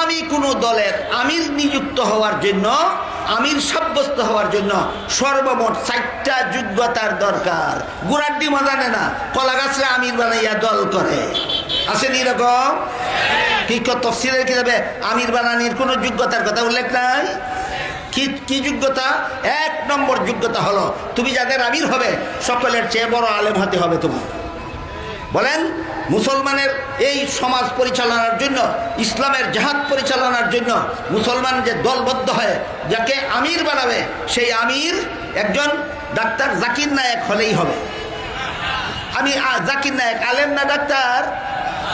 ইসলামী কোনো দলের আমির নিযুক্ত হওয়ার জন্য, আমির সাব্যস্ত হওয়ার জন্য সর্বমোট 4টা যোগ্যতার দরকার। গুড়াড্ডি জানে না, কলা গাছরা আমির বানাইয়া দল করে, আসেন এরকম? কি তফসিলের কিতাবে আমির বানানির কোনো যোগ্যতার কথা উল্লেখ নাই। কি যোগ্যতা? 1 নম্বর যোগ্যতা হলো তুমি যাদের আমির হবে সকলের চেয়ে বড় আলেম হতে হবে তোমার। বলেন, মুসলমানের এই সমাজ পরিচালনার জন্য, ইসলামের জাহাদ পরিচালনার জন্য মুসলমান যে দলবদ্ধ হয় যাকে আমির বানাবে, সেই আমির একজন ডাক্তার জাকির নায়েক হলেই হবে। আমি জাকির নায়েক আলেম না ডাক্তার?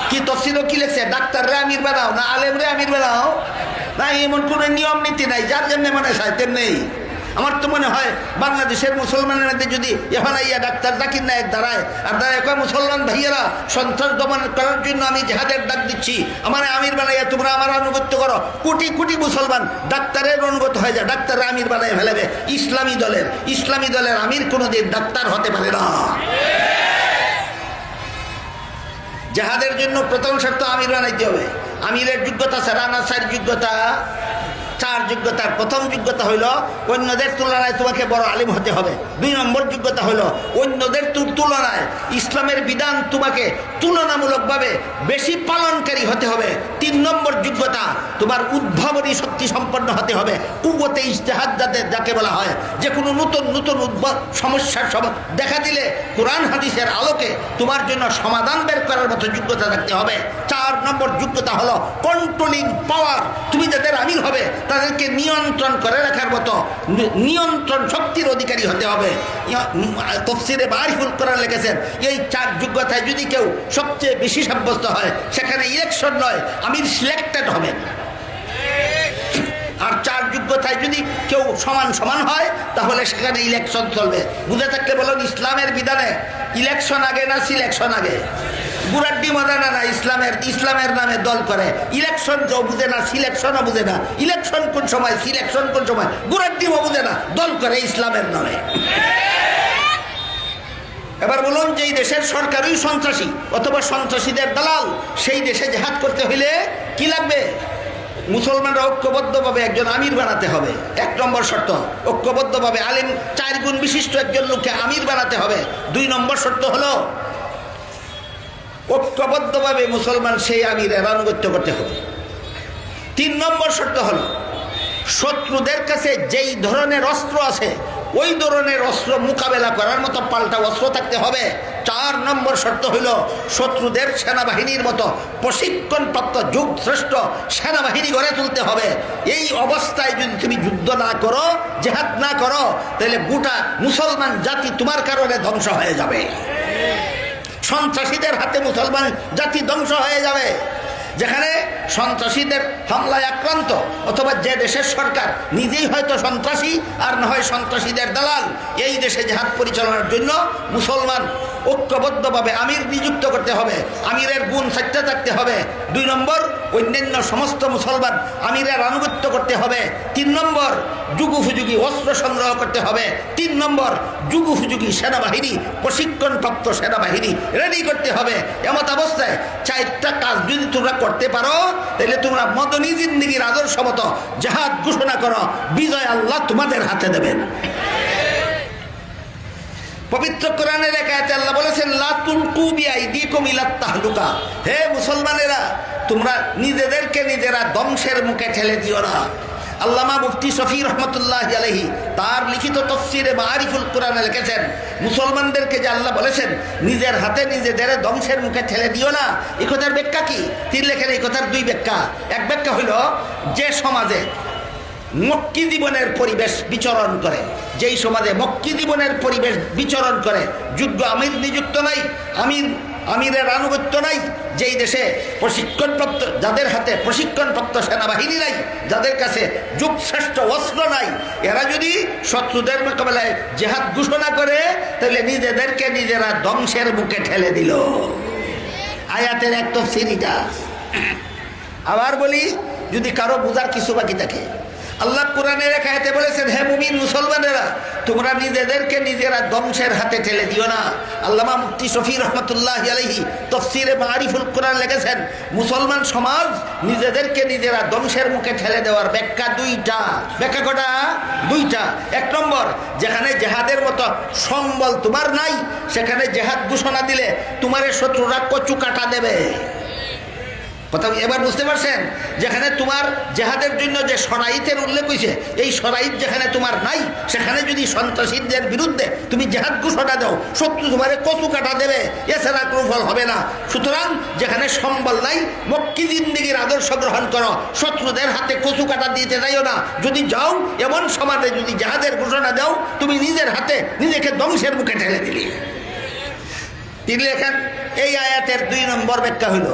কি তফসিলও কি লেখছে? ডাক্তার রে আমির বানাও না আলেম রে আমির বানাও? না, এমন কোনো নিয়ম নীতি নাই, যার জন্য মনে হয় তেমনি। আমার তো মনে হয় বাংলাদেশের মুসলমানের মধ্যে যদি এখন ইয়া ডাক্তার জাকির নায়েক দাঁড়ায় আর দাঁড়ায় কয়, মুসলমান ভাইয়েরা সন্ত্রাস দমন করার জন্য আমি জেহাদের ডাক দিচ্ছি, আমার আমির বানাইয়া তোমরা আমার আনুগত্য করো, কোটি কোটি মুসলমান ডাক্তারের অনুগত হয়ে যায়, ডাক্তারের আমির বানাই ফেলেবে। ইসলামী দলের আমির কোনোদিন ডাক্তার হতে পারে না। জেহাদের জন্য প্রথম শর্ত আমির বানাইতে হবে। আমিরের যোগ্যতা ছাড়া না 4 যোগ্যতা। 4 যোগ্যতার প্রথম যোগ্যতা হইল অন্যদের তুলনায় তোমাকে বড় আলিম হতে হবে। 2 নম্বর যোগ্যতা হইল অন্যদের তুলনায় ইসলামের বিধান তোমাকে তুলনামূলকভাবে বেশি পালনকারী হতে হবে। 3 নম্বর যোগ্যতা, তোমার উদ্ভাবনী শক্তি সম্পন্ন হতে হবে। কুওয়াতে ইজতিহাদ যাকে বলা হয়, যে কোনো নতুন সমস্যার দেখা দিলে কোরআন হাদিসের আলোকে তোমার জন্য সমাধান বের করার মতো যোগ্যতা থাকতে হবে। 4 নম্বর যোগ্যতা হলো কন্ট্রোলিং পাওয়ার। তুমি যাদের আমির হবে তাদেরকে নিয়ন্ত্রণ করে রাখার মতো নিয়ন্ত্রণ শক্তির অধিকারী হতে হবে। তাফসীরে মারিফুল কোরআন লিখেছেন, এই 4 যোগ্যতায় যদি কেউ সবচেয়ে বেশি সাব্যস্ত হয়, সেখানে ইলেকশন নয়, আমির সিলেক্টেড হবে। আর 4 যোগ্যতায় যদি কেউ সমান হয় তাহলে সেখানে ইলেকশন চলবে। বুঝে থাকলে বলুন, ইসলামের বিধানে ইলেকশন আগে না সিলেকশন আগে? গুড়াড্ডি মাদানা না ইসলামের নামে দল করে, ইলেকশন বুঝে না, সিলেকশনও বুঝে না। ইলেকশন কোন সময়, সিলেকশন কোন সময়, গুড়াড্ডিও বুঝে না, দল করে ইসলামের নামে। এবার বলুন, যেই দেশের সরকারই সন্ত্রাসী অথবা সন্ত্রাসীদের দালাল, সেই দেশে জেহাদ করতে হইলে কি লাগবে? মুসলমানরা ঐক্যবদ্ধভাবে একজন আমির বানাতে হবে। 1 নম্বর শর্ত, ঐক্যবদ্ধভাবে আলিম 4 গুণ বিশিষ্ট একজন লোককে আমির বানাতে হবে। 2 নম্বর শর্ত হলো ঐক্যবদ্ধভাবে মুসলমান সেই আমিরের আনুগত্য করতে হবে। 3 নম্বর শর্ত হলো শত্রুদের কাছে যেই ধরনের অস্ত্র আছে ওই ধরনের অস্ত্র মোকাবেলা করার মতো পাল্টা অস্ত্র থাকতে হবে। 4 নম্বর শর্ত হইল শত্রুদের সেনাবাহিনীর মতো প্রশিক্ষণপ্রাপ্ত যুগশ্রেষ্ঠ সেনাবাহিনী গড়ে তুলতে হবে। এই অবস্থায় যদি তুমি যুদ্ধ না করো, জেহাদ না করো, তাহলে গোটা মুসলমান জাতি তোমার কারণে ধ্বংস হয়ে যাবে। সন্ত্রাসীদের হাতে মুসলমান জাতি ধ্বংস হয়ে যাবে। যেখানে সন্ত্রাসীদের হামলায় আক্রান্ত অথবা যে দেশের সরকার নিজেই হয়তো সন্ত্রাসী আর না হয় সন্ত্রাসীদের দালাল, এই দেশে জেহাদ পরিচালনার জন্য মুসলমান ঐক্যবদ্ধভাবে আমির নিযুক্ত করতে হবে। আমিরের গুণ 4টা থাকতে হবে। 2 নম্বর, অন্যান্য সমস্ত মুসলমান আমিরের আনুগত্য করতে হবে। 3 নম্বর, যুগোপযোগী অস্ত্র সংগ্রহ করতে হবে। 3 নম্বর, যুগোপযোগী সেনাবাহিনী, প্রশিক্ষণপ্রাপ্ত সেনাবাহিনী রেডি করতে হবে। এমত অবস্থায় 4টা কাজ যদি তোমরা করতে পারো, তাহলে তোমরা মদনী জিন্দেগীর আদর্শ মতো জেহাদ ঘোষণা করো, বিজয় আল্লাহ তোমাদের হাতে দেবেন। পবিত্র কোরআনের এক আয়াতে আল্লাহ বলেছেন, লা তুলকু বিআইদিকুম ইলাত তাহলুকা। হে মুসলমানেরা, তোমরা নিজেদেরকে নিজেরা ধ্বংসের মুখে ঠেলে দিও না। আল্লামা মুফতি শফি রহমতুল্লাহি আলাইহি তার লিখিত তাফসীরে মারিফুল কোরআনে লিখেছেন, মুসলমানদেরকে যে আল্লাহ বলেছেন নিজের হাতে নিজেদের ধ্বংসের মুখে ঠেলে দিও না, এই কথার ব্যাখ্যা কি? তিনি লেখেন এই কথার 2 ব্যাখ্যা। এক ব্যাখ্যা হইল, যে সমাজে মক্কি জীবনের পরিবেশ বিচরণ করে, যেই সমাজে মক্কি জীবনের পরিবেশ বিচরণ করে, যোগ্য আমির নিযুক্ত নাই, আমিরের আনুগত্য নাই, যেই দেশে প্রশিক্ষণপ্রাপ্ত, যাদের হাতে প্রশিক্ষণপ্রাপ্ত সেনাবাহিনী নাই, যাদের কাছে যুগশ্রেষ্ঠ অস্ত্র নাই, এরা যদি শত্রুদের মোকাবেলায় জেহাদ ঘোষণা করে, তাহলে নিজেদেরকে নিজেরা ধ্বংসের মুখে ঠেলে দিল। আয়াতের এক তাফসীর এটা। আবার বলি, যদি কারো বোঝার কিছু বাকি থাকে, আল্লাহ কোরআনের এক আয়াতে বলেছেন, হে মুমিন মুসলমানেরা, তোমরা নিজেদেরকে নিজেরা ধ্বংসের হাতে ঠেলে দিও না। আল্লামা মুফতি শফি রহমতুল্লাহি আলাইহি তফসিরে মারিফুল কোরআন লিখেছেন, মুসলমান সমাজ নিজেদেরকে নিজেরা ধ্বংসের মুখে ঠেলে দেওয়ার ব্যাখ্যা দুইটা। ব্যাখ্যা কটা? দুইটা। এক নম্বর, যেখানে জেহাদের মতো সম্বল তোমার নাই, সেখানে জেহাদ ঘোষণা দিলে তোমার শত্রুরা কচু কাটা দেবে। কথা এবার বুঝতে পারছেন? যেখানে তোমার জেহাদের জন্য যে শরাইতের উল্লেখ হয়েছে, এই শরাইত যেখানে তোমার নাই, সেখানে যদি সন্ত্রাসীদের বিরুদ্ধে তুমি জেহাদ ঘোষণা দাও, শত্রু তোমার কচু কাটা দেবে, এছাড়া কোনো ফল হবে না। সুতরাং যেখানে সম্বল নাই, মক্কি জিন্দেগির আদর্শ গ্রহণ করো, শত্রুদের হাতে কচু কাটা দিতে যাইও না। যদি যাও, এমন সমাজে যদি জেহাদের ঘোষণা দাও, তুমি নিজের হাতে নিজেকে ধ্বংসের মুখে ঠেলে দিলি। তিনি লেখেন, এই আয়াতের 2 নম্বর ব্যাখ্যা হইল,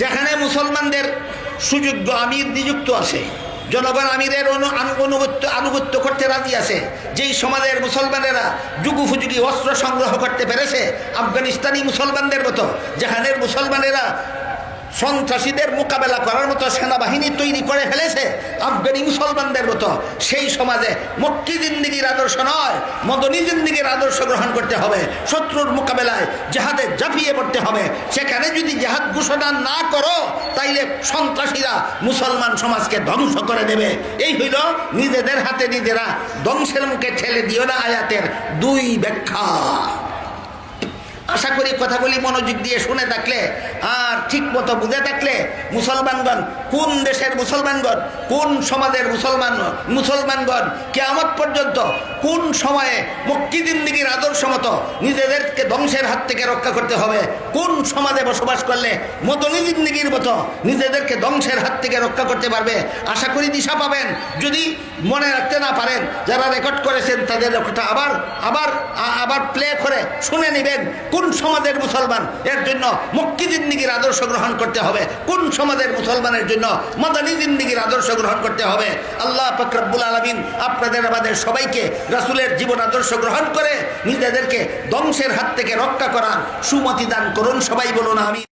যেখানে মুসলমানদের সুযোগ্য আমির নিযুক্ত আছে, জনগণ আমিরের আনুগত্য করতে রাজি আছে, যেই সমাজের মুসলমানেরা যুগোপযোগী অস্ত্র সংগ্রহ করতে পেরেছে, আফগানিস্তানি মুসলমানদের মতো, যেখানে মুসলমানেরা সন্ত্রাসীদের মোকাবেলা করার মতো সেনাবাহিনী তৈরি করে ফেলেছে, আফগানি মুসলমানদের মতো, সেই সমাজে মক্কি জিন্দিগির আদর্শ নয়, মদনী জিন্দিগির আদর্শ গ্রহণ করতে হবে। শত্রুর মোকাবেলায় জেহাদে ঝাঁপিয়ে পড়তে হবে। সেখানে যদি জেহাদ ঘোষণা না করো, তাইলে সন্ত্রাসীরা মুসলমান সমাজকে ধ্বংস করে দেবে। এই হইল নিজেদের হাতে নিজেরা ধ্বংসের মুখে ঠেলে দিও না আয়াতের 2 ব্যাখ্যা। আশা করি কথাগুলি মনোযোগ দিয়ে শুনে থাকলে আর ঠিক মতো বুঝে থাকলে, মুসলমানগণ, কোন দেশের মুসলমানগণ, কোন সমাজের মুসলমানগণ কিয়ামত পর্যন্ত কোন সময়ে মক্কি জিন্দেগির আদর্শ মতো নিজেদেরকে ধ্বংসের হাত থেকে রক্ষা করতে হবে, কোন সমাজে বসবাস করলে মদনী জিন্দেগির মতো নিজেদেরকে ধ্বংসের হাত থেকে রক্ষা করতে পারবে, আশা করি দিশা পাবেন। যদি মনে রাখতে না পারেন, যারা রেকর্ড করেছেন তাদের কথা আবার প্লে করে শুনে নেবেন। কোন সমাজের মুসলমান এর জন্য মক্কি জিন্দেগির আদর্শ গ্রহণ করতে হবে, কোন সমাজের মুসলমানের জন্য মদনী জিন্দেগির আদর্শ গ্রহণ করতে হবে। আল্লাহ পাক রব্বুল আলামিন আপনাদের আমাদের সবাইকে রাসূলের জীবন আদর্শ গ্রহণ করে নিজেদেরকে ধ্বংসের হাত থেকে রক্ষা করার সুমতি দান করুন। সবাই বলুন আমিন।